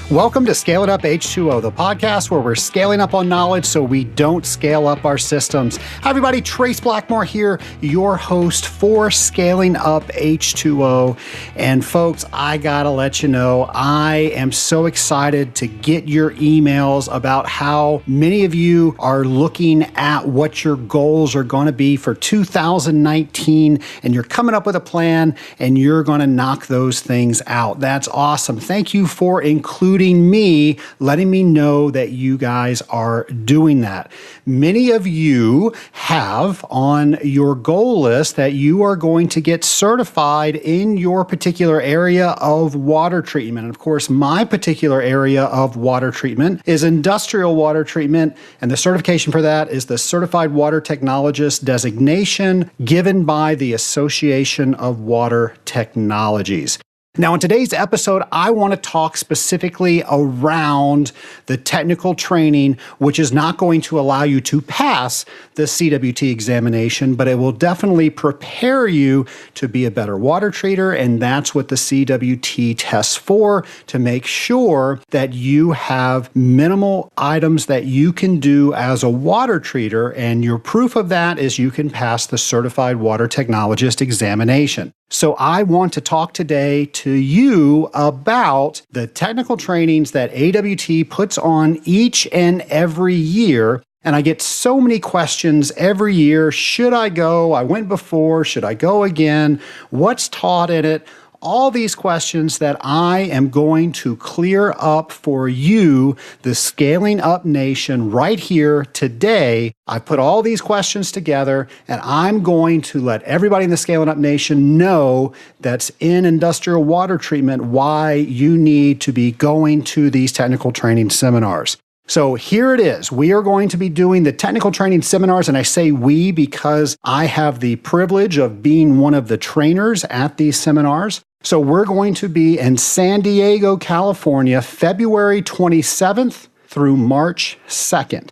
Welcome to Scale It Up H2O, the podcast where we're scaling up on knowledge so we don't scale up our systems. Hi everybody, Trace Blackmore here, your host for Scaling Up H2O. And folks, I gotta let you know, I am so excited to get your emails about how many of you are looking at what your goals are gonna be for 2019, and you're coming up with a plan and you're gonna knock those things out. That's awesome. Thank you for including me, letting me know that you guys are doing that. Many of you have on your goal list that you are going to get certified in your particular area of water treatment. And of course, my particular area of water treatment is industrial water treatment, and the certification for that is the Certified Water Technologist designation given by the Association of Water Technologies. Now, in today's episode, I want to talk specifically around the technical training, which is not going to allow you to pass the CWT examination, but it will definitely prepare you to be a better water treater, and that's what the CWT tests for, to make sure that you have minimal items that you can do as a water treater, and your proof of that is you can pass the Certified Water Technologist examination. So I want to talk today to you about the technical trainings that AWT puts on each and every year. And I get so many questions every year. Should I go? I went before. Should I go again? What's taught in it? All these questions that I am going to clear up for you, the Scaling Up Nation, right here today. I put all these questions together, and I'm going to let everybody in the Scaling Up Nation know that's in industrial water treatment why you need to be going to these technical training seminars. So here it is. We are going to be doing the technical training seminars, and I say we because I have the privilege of being one of the trainers at these seminars. So we're going to be in San Diego, California, February 27th through March 2nd.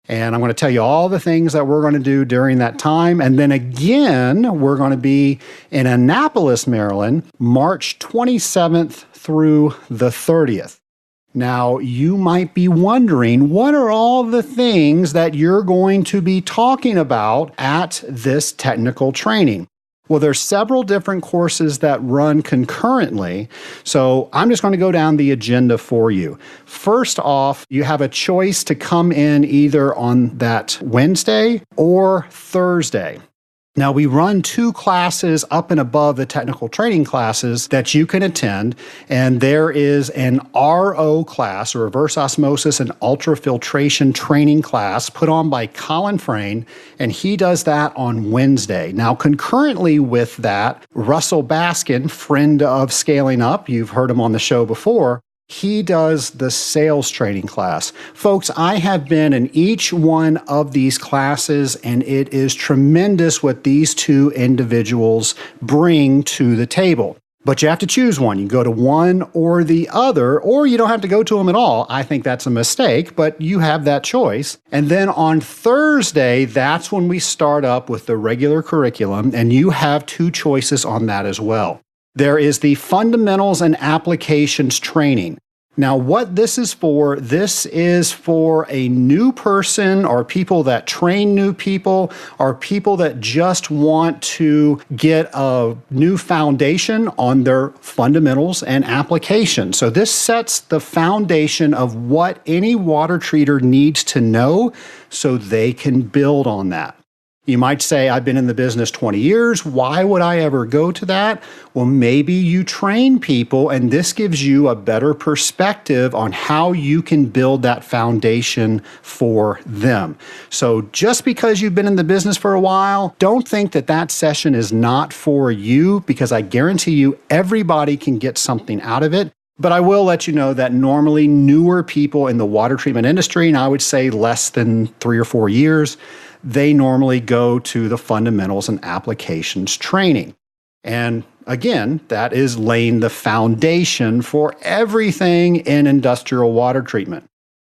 And I'm going to tell you all the things that we're going to do during that time. And then again, we're going to be in Annapolis, Maryland, March 27th through the 30th. Now, you might be wondering, what are all the things that you're going to be talking about at this technical training? Well, there's several different courses that run concurrently, so I'm just going to go down the agenda for you. First off, you have a choice to come in either on that Wednesday or Thursday. Now, we run 2 classes up and above the technical training classes that you can attend, and there is an RO class, or reverse osmosis and ultrafiltration training class, put on by Colin Frayne, and he does that on Wednesday. Now, concurrently with that, Russell Baskin, friend of Scaling Up, you've heard him on the show before, he does the sales training class. Folks, I have been in each one of these classes, and it is tremendous what these 2 individuals bring to the table. But you have to choose one. You go to one or the other, or you don't have to go to them at all. I think that's a mistake, but you have that choice. And then on Thursday, that's when we start up with the regular curriculum, and you have 2 choices on that as well. There is the fundamentals and applications training. Now, what this is for a new person, or people that train new people, or people that just want to get a new foundation on their fundamentals and applications. So this sets the foundation of what any water treater needs to know so they can build on that. You might say, I've been in the business 20 years. Why would I ever go to that? Well, maybe you train people, and this gives you a better perspective on how you can build that foundation for them. So just because you've been in the business for a while, don't think that that session is not for you, because I guarantee you everybody can get something out of it. But I will let you know that normally newer people in the water treatment industry, and I would say less than 3 or 4 years, they normally go to the fundamentals and applications training. And again, that is laying the foundation for everything in industrial water treatment.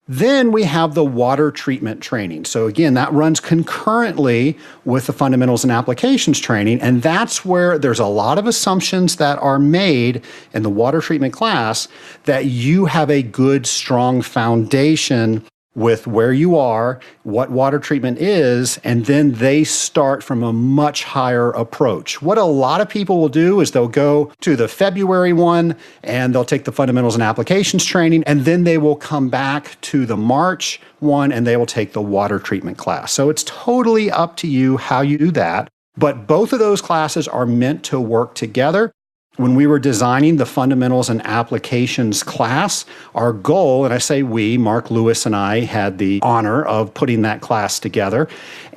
Then we have the water treatment training. So again, that runs concurrently with the fundamentals and applications training. And that's where there's a lot of assumptions that are made in the water treatment class that you have a good, strong foundation with where you are, what water treatment is, and then they start from a much higher approach. What a lot of people will do is they'll go to the February one and they'll take the fundamentals and applications training, and then they will come back to the March one and they will take the water treatment class. So it's totally up to you how you do that. But both of those classes are meant to work together. When we were designing the fundamentals and applications class, our goal, and I say we, Mark Lewis and I had the honor of putting that class together.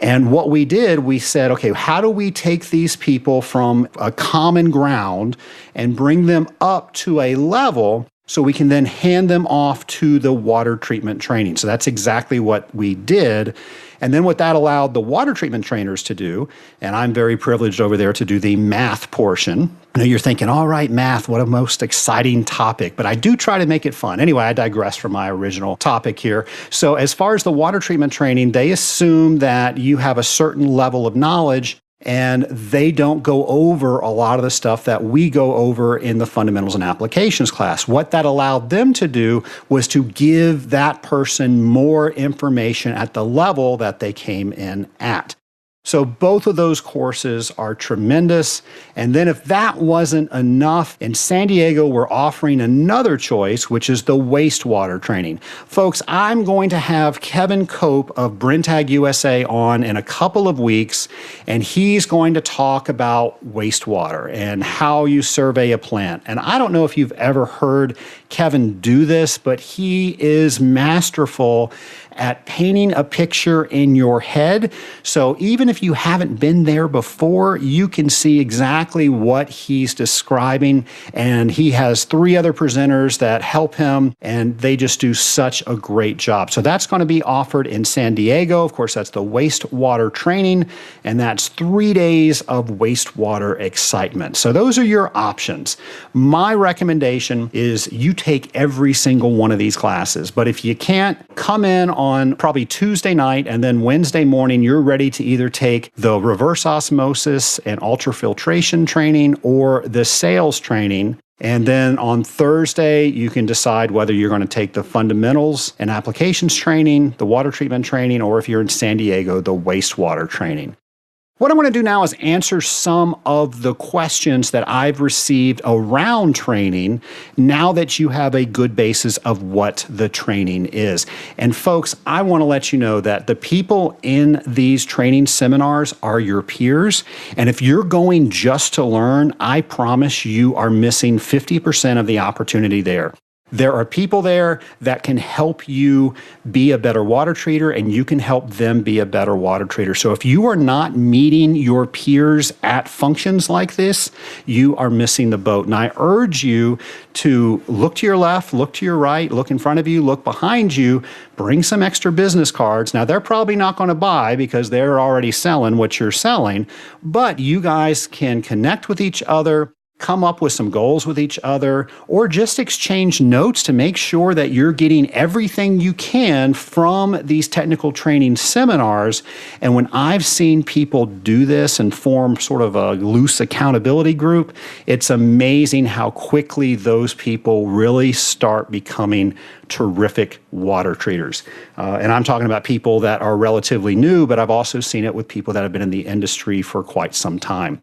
And what we did, we said, okay, how do we take these people from a common ground and bring them up to a level so we can then hand them off to the water treatment training? So that's exactly what we did. And then what that allowed the water treatment trainers to do, and I'm very privileged over there to do the math portion. I know you're thinking, all right, math, what a most exciting topic, but I do try to make it fun. Anyway, I digress from my original topic here. So as far as the water treatment training, they assume that you have a certain level of knowledge, and they don't go over a lot of the stuff that we go over in the fundamentals and applications class. What that allowed them to do was to give that person more information at the level that they came in at. So both of those courses are tremendous. And then if that wasn't enough, in San Diego, we're offering another choice, which is the wastewater training. Folks, I'm going to have Kevin Cope of Brentag USA on in a couple of weeks, and he's going to talk about wastewater and how you survey a plant. And I don't know if you've ever heard Kevin do this, but he is masterful at painting a picture in your head. So even if you haven't been there before, you can see exactly what he's describing. And he has 3 other presenters that help him, and they just do such a great job. So that's going to be offered in San Diego. Of course, that's the wastewater training, and that's 3 days of wastewater excitement. So those are your options. My recommendation is you take every single one of these classes. But if you can't, come in on probably Tuesday night, and then Wednesday morning, you're ready to either take the reverse osmosis and ultrafiltration training or the sales training. And then on Thursday, you can decide whether you're going to take the fundamentals and applications training, the water treatment training, or if you're in San Diego, the wastewater training. What I'm going to do now is answer some of the questions that I've received around training now that you have a good basis of what the training is. And folks, I want to let you know that the people in these training seminars are your peers. And if you're going just to learn, I promise you are missing 50% of the opportunity there. There are people there that can help you be a better water treater, and you can help them be a better water treater. So if you are not meeting your peers at functions like this, you are missing the boat. And I urge you to look to your left, look to your right, look in front of you, look behind you, bring some extra business cards. Now, they're probably not going to buy because they're already selling what you're selling, but you guys can connect with each other, come up with some goals with each other, or just exchange notes to make sure that you're getting everything you can from these technical training seminars. And when I've seen people do this and form sort of a loose accountability group, it's amazing how quickly those people really start becoming terrific water treaters. And I'm talking about people that are relatively new, but I've also seen it with people that have been in the industry for quite some time.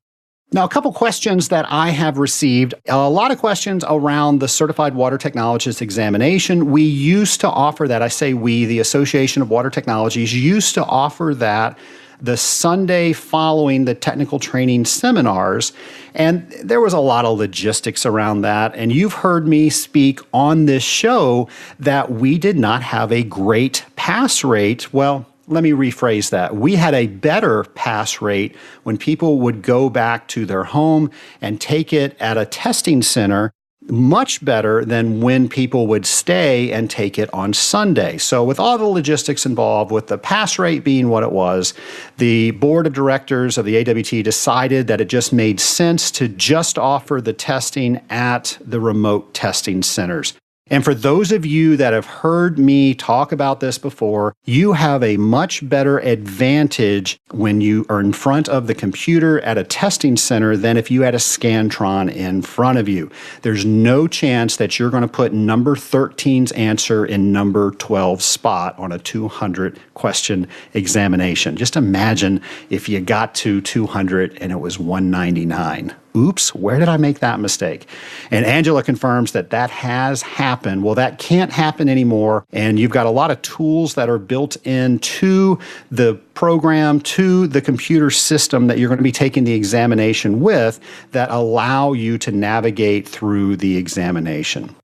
Now, a couple questions that I have received, a lot of questions around the Certified Water Technologist examination. We used to offer that, I say we, the Association of Water Technologies, used to offer that the Sunday following the technical training seminars, and there was a lot of logistics around that. And you've heard me speak on this show that we did not have a great pass rate. Well, let me rephrase that. We had a better pass rate when people would go back to their home and take it at a testing center, much better than when people would stay and take it on Sunday. So with all the logistics involved, with the pass rate being what it was, the board of directors of the AWT decided that it just made sense to just offer the testing at the remote testing centers. And for those of you that have heard me talk about this before, you have a much better advantage when you are in front of the computer at a testing center than if you had a Scantron in front of you. There's no chance that you're going to put number 13's answer in number 12's spot on a 200 question examination. Just imagine if you got to 200 and it was 199. Oops, where did I make that mistake? And Angela confirms that that has happened. Well, that can't happen anymore. And you've got a lot of tools that are built into the program, to the computer system that you're going to be taking the examination with that allow you to navigate through the examination.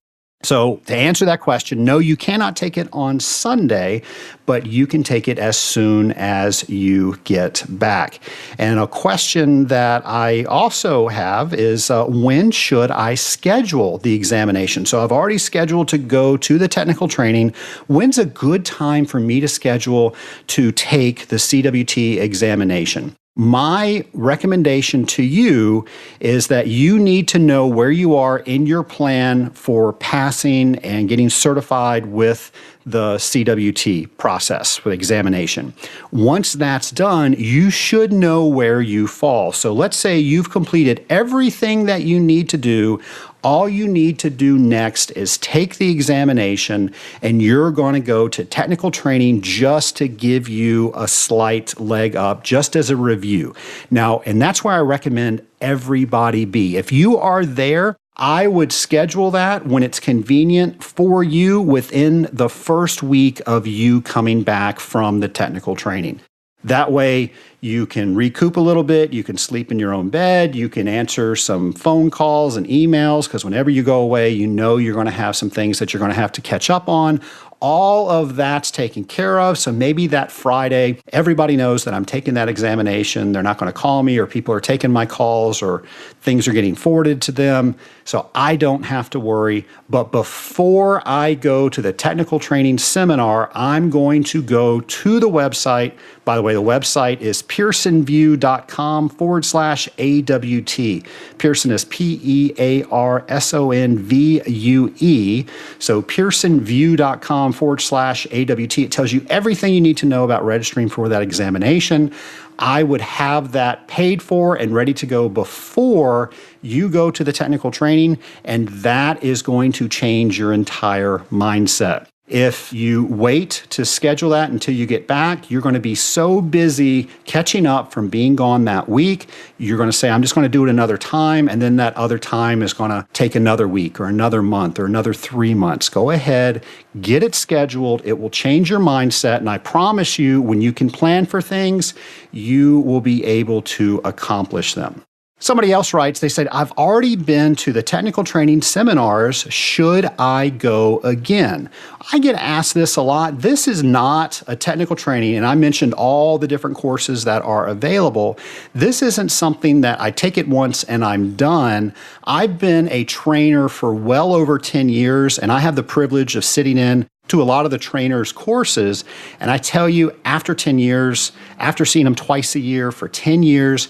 So to answer that question, no, you cannot take it on Sunday, but you can take it as soon as you get back. And a question that I also have is when should I schedule the examination? So I've already scheduled to go to the technical training. When's a good time for me to schedule to take the CWT examination? My recommendation to you is that you need to know where you are in your plan for passing and getting certified with the CWT process for examination. Once that's done, you should know where you fall. So let's say you've completed everything that you need to do. All you need to do next is take the examination, and you're going to go to technical training just to give you a slight leg up, just as a review. Now, and that's where I recommend everybody be. If you are there, I would schedule that when it's convenient for you within the first week of you coming back from the technical training. That way, you can recoup a little bit, you can sleep in your own bed, you can answer some phone calls and emails, because whenever you go away, you know you're going to have some things that you're going to have to catch up on. All of that's taken care of. So maybe that Friday, everybody knows that I'm taking that examination. They're not going to call me, or people are taking my calls, or things are getting forwarded to them. So I don't have to worry. But before I go to the technical training seminar, I'm going to go to the website. By the way, the website is pearsonvue.com/AWT. Pearson is PEARSONVUE. So pearsonvue.com/AWT. It tells you everything you need to know about registering for that examination. I would have that paid for and ready to go before you go to the technical training, and that is going to change your entire mindset. If you wait to schedule that until you get back, you're going to be so busy catching up from being gone that week. You're going to say, I'm just going to do it another time. And then that other time is going to take another week or another month or another 3 months. Go ahead, get it scheduled. It will change your mindset. And I promise you, when you can plan for things, you will be able to accomplish them. Somebody else writes, they said, I've already been to the technical training seminars. Should I go again? I get asked this a lot. This is not a technical training, and I mentioned all the different courses that are available. This isn't something that I take it once and I'm done. I've been a trainer for well over 10 years, and I have the privilege of sitting in to a lot of the trainers' courses. And I tell you, after 10 years, after seeing them twice a year for 10 years,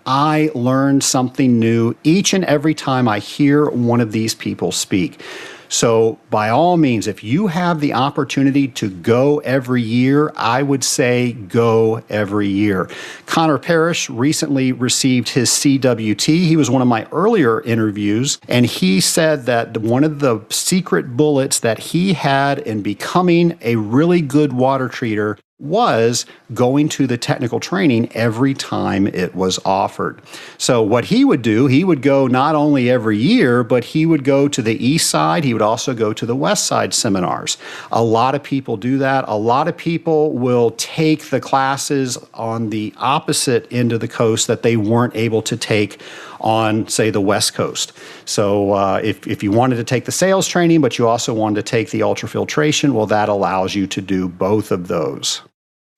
I learn something new each and every time I hear one of these people speak. So by all means, if you have the opportunity to go every year, I would say go every year. Connor Parrish recently received his CWT. He was one of my earlier interviews, and he said that one of the secret bullets that he had in becoming a really good water treater was going to the technical training every time it was offered. So what he would do, he would go not only every year, but he would go to the east side. He would also go to the west side seminars. A lot of people do that. A lot of people will take the classes on the opposite end of the coast that they weren't able to take on, say, the West Coast. So if you wanted to take the sales training, but you also wanted to take the ultrafiltration, well, that allows you to do both of those.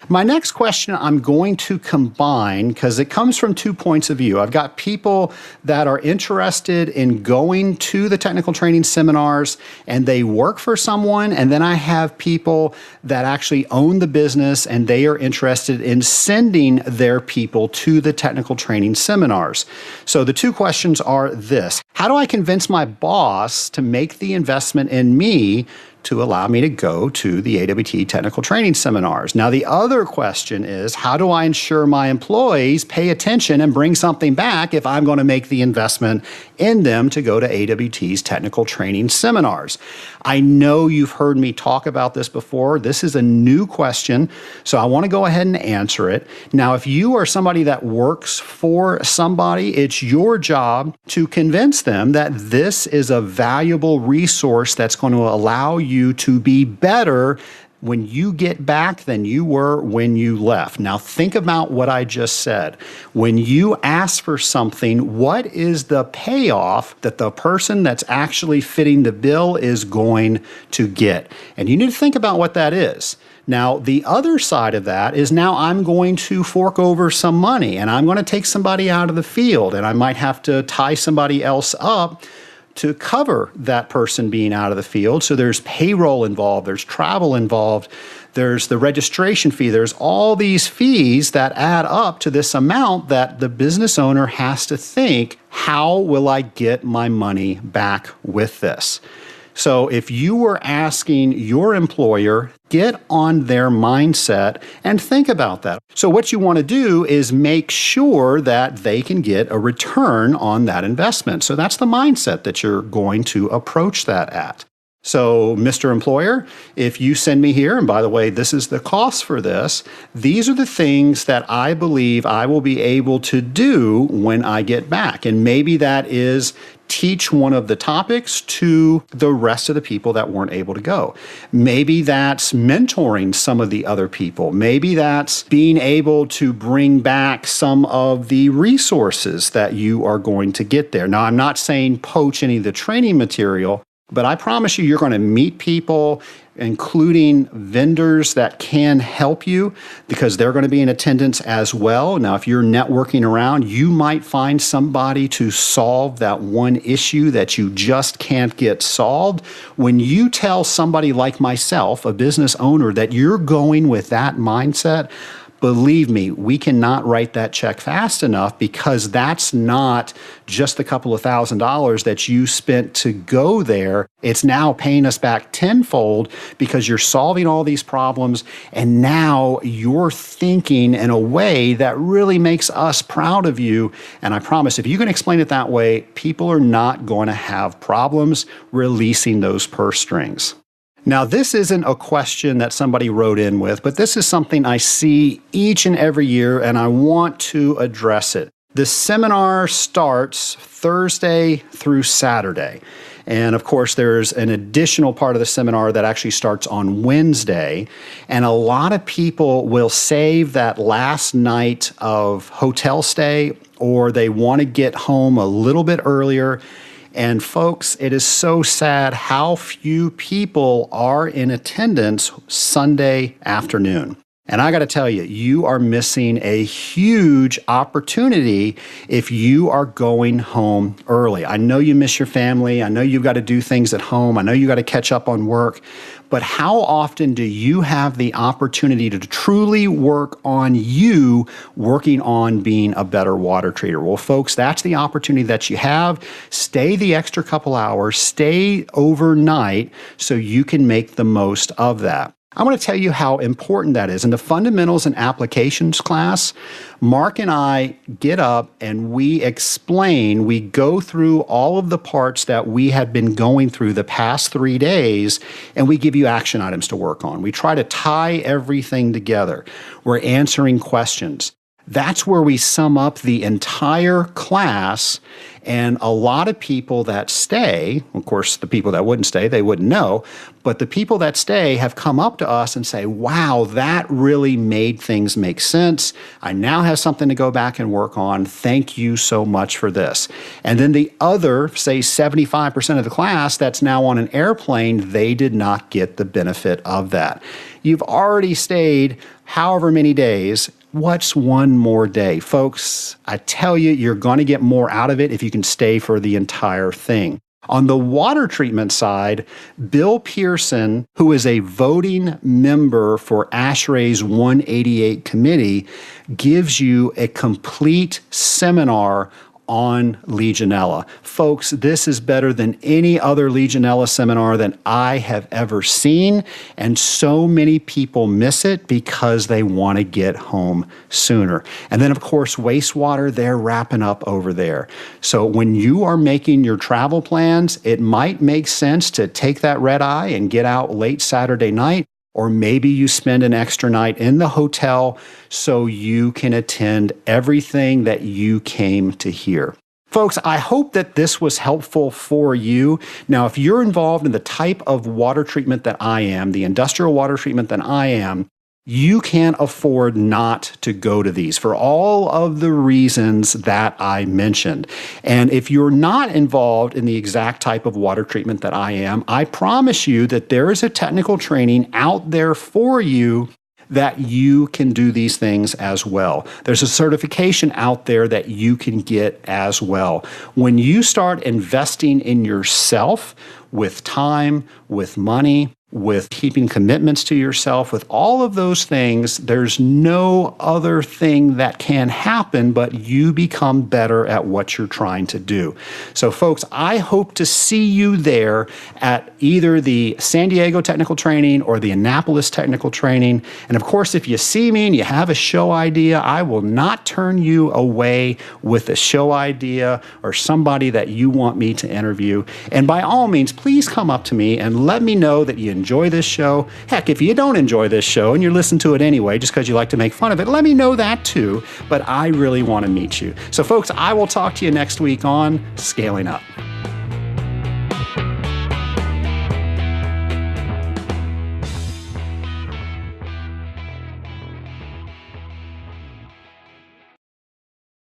My next question I'm going to combine because it comes from 2 points of view. I've got people that are interested in going to the technical training seminars and they work for someone, and then I have people that actually own the business and they are interested in sending their people to the technical training seminars. So the 2 questions are this: how do I convince my boss to make the investment in me to allow me to go to the AWT Technical Training seminars? Now, the other question is, how do I ensure my employees pay attention and bring something back if I'm going to make the investment in them to go to AWT's Technical Training seminars? I know you've heard me talk about this before. This is a new question, so I want to go ahead and answer it. Now, if you are somebody that works for somebody, it's your job to convince them that this is a valuable resource that's going to allow you to be better when you get back than you were when you left. Now, think about what I just said. When you ask for something, what is the payoff that the person that's actually fitting the bill is going to get? And you need to think about what that is. Now, the other side of that is now I'm going to fork over some money and I'm going to take somebody out of the field, and I might have to tie somebody else up to cover that person being out of the field. So there's payroll involved, there's travel involved, there's the registration fee, there's all these fees that add up to this amount that the business owner has to think, how will I get my money back with this? So if you were asking your employer, get on their mindset and think about that. So what you want to do is make sure that they can get a return on that investment. So that's the mindset that you're going to approach that at. So, Mr. Employer, if you send me here, and by the way, this is the cost for this, these are the things that I believe I will be able to do when I get back. And maybe that is teach one of the topics to the rest of the people that weren't able to go. Maybe that's mentoring some of the other people. Maybe that's being able to bring back some of the resources that you are going to get there. Now, I'm not saying poach any of the training material, but I promise you're going to meet people, including vendors that can help you, because they're going to be in attendance as well. Now, if you're networking around, you might find somebody to solve that one issue that you just can't get solved. When you tell somebody like myself, a business owner, that you're going with that mindset, believe me, we cannot write that check fast enough, because that's not just a couple of $1,000s that you spent to go there. It's now paying us back tenfold because you're solving all these problems, and now you're thinking in a way that really makes us proud of you. And I promise, if you can explain it that way, people are not going to have problems releasing those purse strings. Now, this isn't a question that somebody wrote in with, but this is something I see each and every year, and I want to address it. The seminar starts Thursday through Saturday. And of course, there's an additional part of the seminar that actually starts on Wednesday. And a lot of people will save that last night of hotel stay, or they want to get home a little bit earlier. And folks, it is so sad how few people are in attendance Sunday afternoon. And I got to tell you, you are missing a huge opportunity if you are going home early. I know you miss your family. I know you've got to do things at home. I know you got to catch up on work. But how often do you have the opportunity to truly work on you, working on being a better water treater? Well, folks, that's the opportunity that you have. Stay the extra couple hours, stay overnight so you can make the most of that. I want to tell you how important that is. In the fundamentals and applications class, Mark and I get up and we explain, we go through all of the parts that we had been going through the past 3 days, and we give you action items to work on. We try to tie everything together. We're answering questions. That's where we sum up the entire class. And a lot of people that stay, of course, the people that wouldn't stay, they wouldn't know, but the people that stay have come up to us and say, wow, that really made things make sense. I now have something to go back and work on. Thank you so much for this. And then the other, say 75% of the class that's now on an airplane, they did not get the benefit of that. You've already stayed however many days, what's one more day? Folks, I tell you, you're going to get more out of it if you can stay for the entire thing. On the water treatment side, Bill Pearson, who is a voting member for ASHRAE's 188 committee, gives you a complete seminar on Legionella. Folks, this is better than any other Legionella seminar that I have ever seen, and so many people miss it because they want to get home sooner. And then, of course, wastewater, they're wrapping up over there. So when you are making your travel plans, it might make sense to take that red eye and get out late Saturday night, or maybe you spend an extra night in the hotel so you can attend everything that you came to hear. Folks, I hope that this was helpful for you. Now, if you're involved in the type of water treatment that I am, the industrial water treatment that I am, you can't afford not to go to these for all of the reasons that I mentioned. And if you're not involved in the exact type of water treatment that I am, I promise you that there is a technical training out there for you that you can do these things as well. There's a certification out there that you can get as well. When you start investing in yourself with time, with money, with keeping commitments to yourself, with all of those things, there's no other thing that can happen but you become better at what you're trying to do. So folks, I hope to see you there at either the San Diego Technical Training or the Annapolis Technical Training. And of course, if you see me and you have a show idea, I will not turn you away with a show idea or somebody that you want me to interview. And by all means, please come up to me and let me know that you enjoy this show. Heck, if you don't enjoy this show and you listen to it anyway just because you like to make fun of it, let me know that too. But I really want to meet you. So folks, I will talk to you next week on Scaling Up.